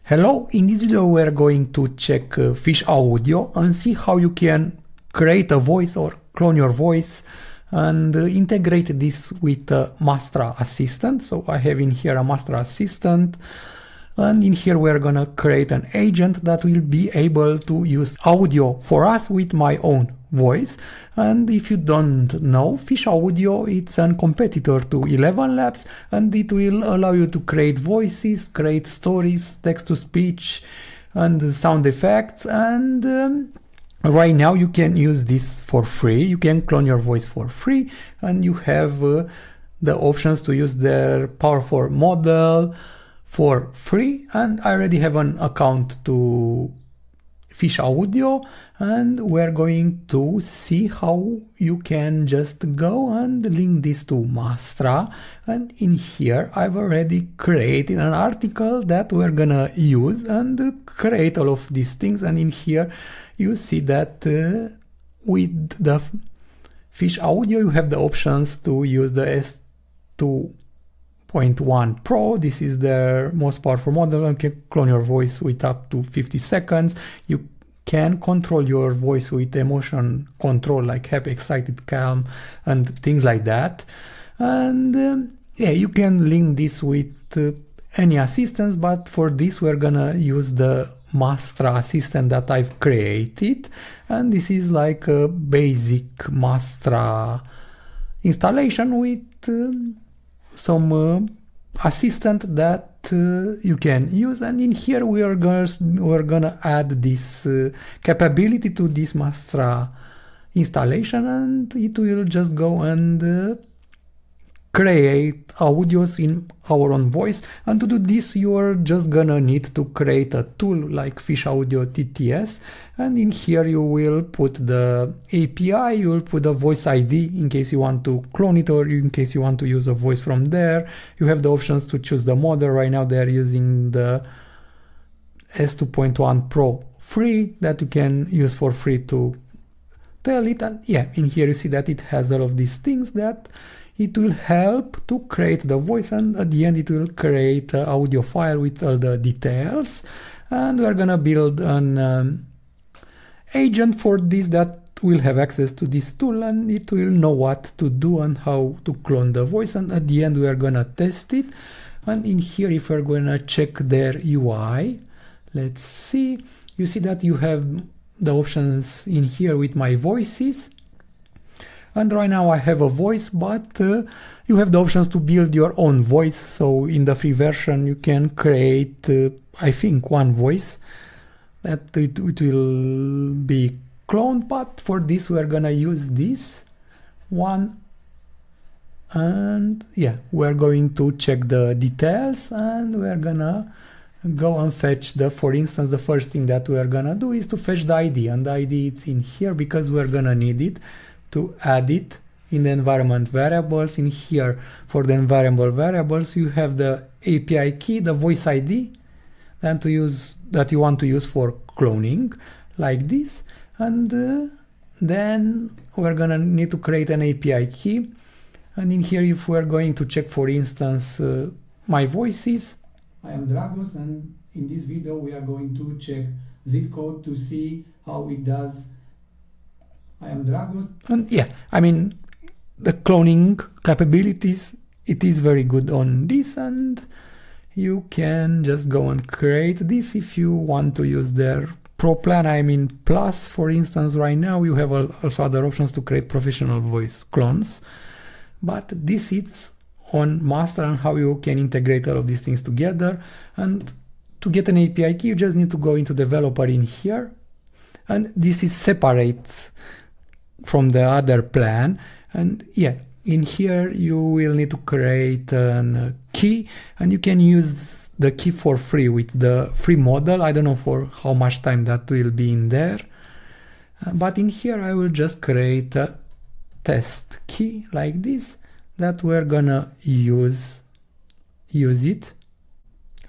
Hello, in this video we're going to check Fish Audio and see how you can create a voice or clone your voice and integrate this with Mastra Assistant. So I have in here a Mastra Assistant, and in here we're gonna create an agent that will be able to use audio for us with my own voice. And if you don't know, Fish Audio, it's a competitor to ElevenLabs, and it will allow you to create voices, create stories, text-to-speech and sound effects. And right now you can use this for free. You can clone your voice for free, and you have the options to use their powerful model for free. And I already have an account to Fish Audio, and we're going to see how you can just go and link this to Mastra. And in here I've already created an article that we're gonna use and create all of these things. And in here you see that with the Fish Audio you have the options to use the S2.1 Pro. This is their most powerful model and can clone your voice with up to 50 seconds. You can control your voice with emotion control, like happy, excited, calm, and things like that. And yeah, you can link this with any assistants, but for this we're gonna use the Mastra assistant that I've created. And this is like a basic Mastra installation with some assistant that you can use. And in here we're gonna add this capability to this Mastra installation, and it will just go and create audios in our own voice. And to do this you're just gonna need to create a tool like Fish Audio TTS, and in here you will put the API, you will put the voice ID in case you want to clone it or in case you want to use a voice from there. You have the options to choose the model. Right now they're using the S2.1 Pro free that you can use for free to tell it. And yeah, in here you see that it has all of these things that it will help to create the voice, and at the end it will create an audio file with all the details. And we're gonna build an agent for this that will have access to this tool, and it will know what to do and how to clone the voice. And at the end we are gonna test it. And in here, if we're gonna check their UI, let's see, you see that you have the options in here with my voices. And right now I have a voice, but you have the options to build your own voice. So in the free version you can create I think one voice that it will be cloned, but for this we're gonna use this one. And yeah, we're going to check the details, and we're gonna go and fetch for instance, the first thing that we're gonna do is to fetch the ID, and the ID it's in here because we're gonna need it to add it in the environment variables. In here for the environment variables you have the API key, the voice ID that you want to use for cloning, like this. And then we're gonna need to create an API key. And in here, if we're going to check, for instance, my voices, I am Dragos, and in this video we are going to check zip code to see how it does. I am Dragos. And yeah, I mean, the cloning capabilities, it is very good on this, and you can just go and create this if you want to use their pro plan. I mean plus, for instance, right now you have also other options to create professional voice clones, but this is on Master and how you can integrate all of these things together. And to get an API key you just need to go into developer in here, and this is separate from the other plan. And yeah, in here you will need to create a key, and you can use the key for free with the free model. I don't know for how much time that will be in there, but in here I will just create a test key like this that we're gonna use it.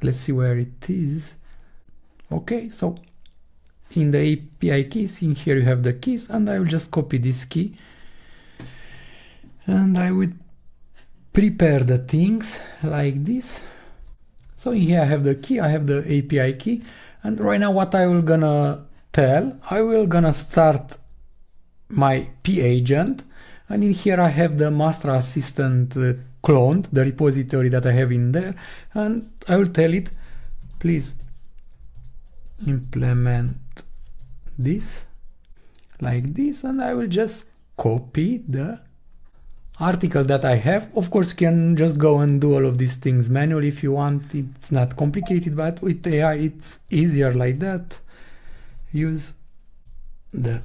Let's see where it is. Okay, so in the API keys, in here you have the keys, and I will just copy this key and I would prepare the things like this. So here I have the key, I have the API key, and right now what I will gonna tell, I will gonna start my P agent, and in here I have the Mastra Assistant cloned, the repository that I have in there, and I will tell it, please implement this like this, and I will just copy the article that I have. Of course, you can just go and do all of these things manually if you want. It's not complicated, but with AI it's easier like that. Use the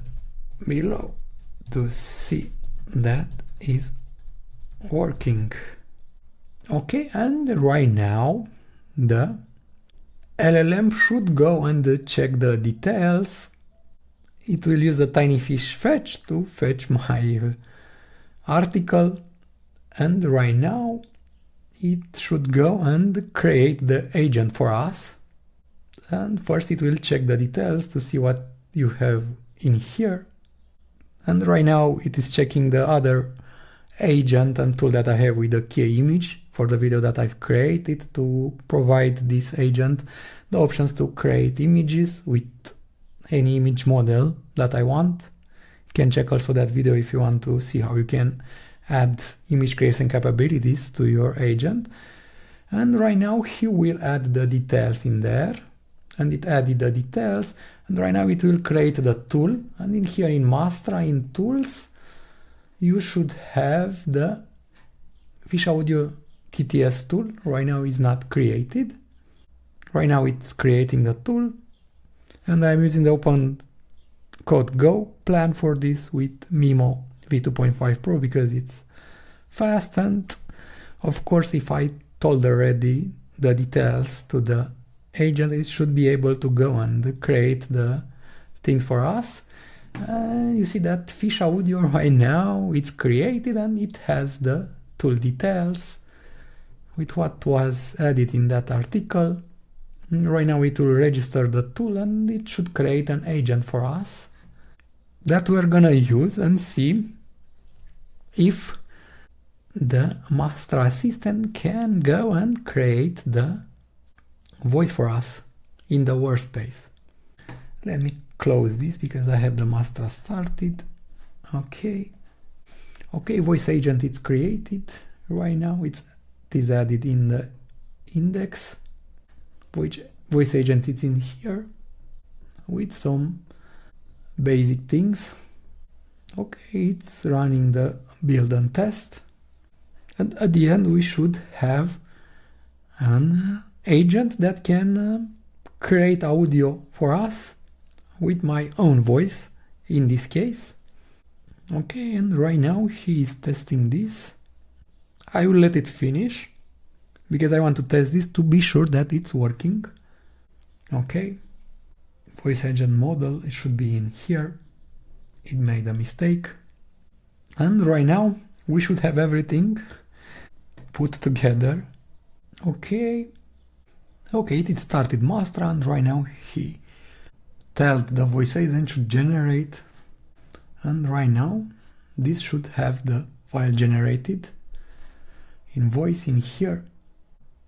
below to see that is working. Okay, and right now the LLM should go and check the details. It will use the tiny fish fetch to fetch my article, and right now it should go and create the agent for us. And first it will check the details to see what you have in here, and right now it is checking the other agent and tool that I have with the key image for the video that I've created to provide this agent the options to create images with any image model that I want. You can check also that video if you want to see how you can add image creation capabilities to your agent. And right now he will add the details in there, and it added the details, and right now it will create the tool. And in here in Mastra, in tools, you should have the Fish Audio TTS tool. Right now it's not created. Right now it's creating the tool, and I'm using the Open Code Go plan for this with Mimo v2.5 Pro because it's fast. And of course, if I told already the details to the agent, it should be able to go and create the things for us. You see that Fish Audio right now it's created, and it has the tool details with what was added in that article. Right now it will register the tool, and it should create an agent for us that we're gonna use and see if the Mastra Assistant can go and create the voice for us in the workspace. Let me close this because I have the Mastra started. Okay, voice agent it's created. Right now it is added in the index. Voice agent is in here with some basic things. Okay, it's running the build and test, and at the end we should have an agent that can create audio for us with my own voice in this case. Okay, and right now he is testing this. I will let it finish because I want to test this to be sure that it's working. Okay, voice agent model, it should be in here. It made a mistake. And right now we should have everything put together. Okay, it started Mastra, and right now he told the voice agent should generate, and right now this should have the file generated in voice in here.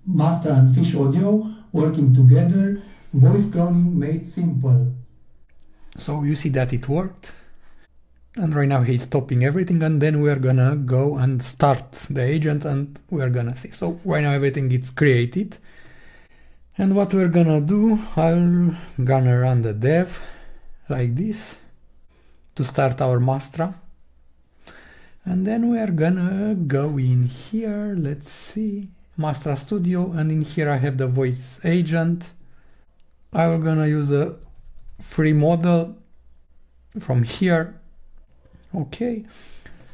Mastra and Fish Audio working together, voice cloning made simple. So you see that it worked, and right now he's stopping everything, and then we're gonna go and start the agent, and we're gonna see. So right now everything gets created, and what we're gonna do, I'm gonna run the dev like this to start our Mastra, and then we're gonna go in here, let's see, Mastra Studio, and in here I have the voice agent. I'm gonna use a free model from here. Okay,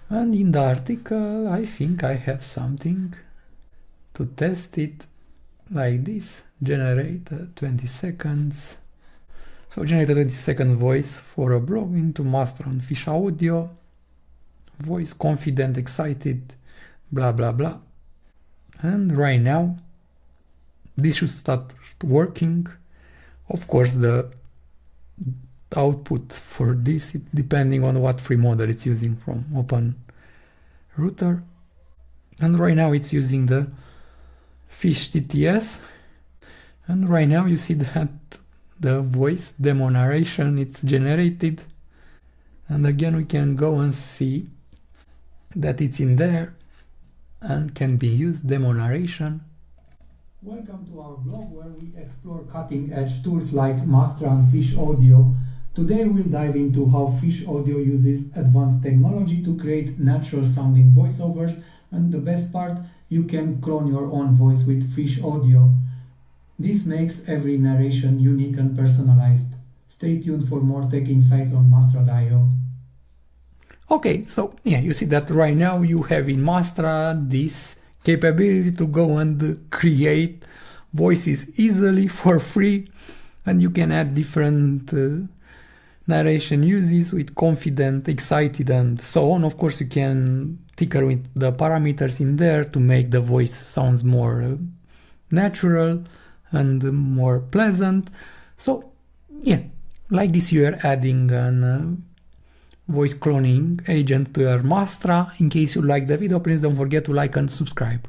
and in the article I think I have something to test it like this. Generate 20 seconds. So generate a 20-second voice for a blog into Mastra and Fish Audio. Voice confident, excited, blah blah blah. And right now this should start working. Of course the output for this, depending on what free model it's using from Open Router. And right now it's using the Fish TTS And right now you see that the voice demo narration, it's generated. And again, we can go and see that it's in there and can be used, demo narration. Welcome to our blog where we explore cutting-edge tools like Mastra and Fish Audio. Today we'll dive into how Fish Audio uses advanced technology to create natural-sounding voiceovers, and the best part, you can clone your own voice with Fish Audio. This makes every narration unique and personalized. Stay tuned for more tech insights on Mastra.io. Okay, so yeah, you see that right now you have in Mastra this capability to go and create voices easily for free, and you can add different narration uses with confident, excited, and so on. Of course, you can tinker with the parameters in there to make the voice sounds more natural and more pleasant. So yeah, like this you are adding an voice cloning agent to your Mastra. In case you like the video, please don't forget to like and subscribe.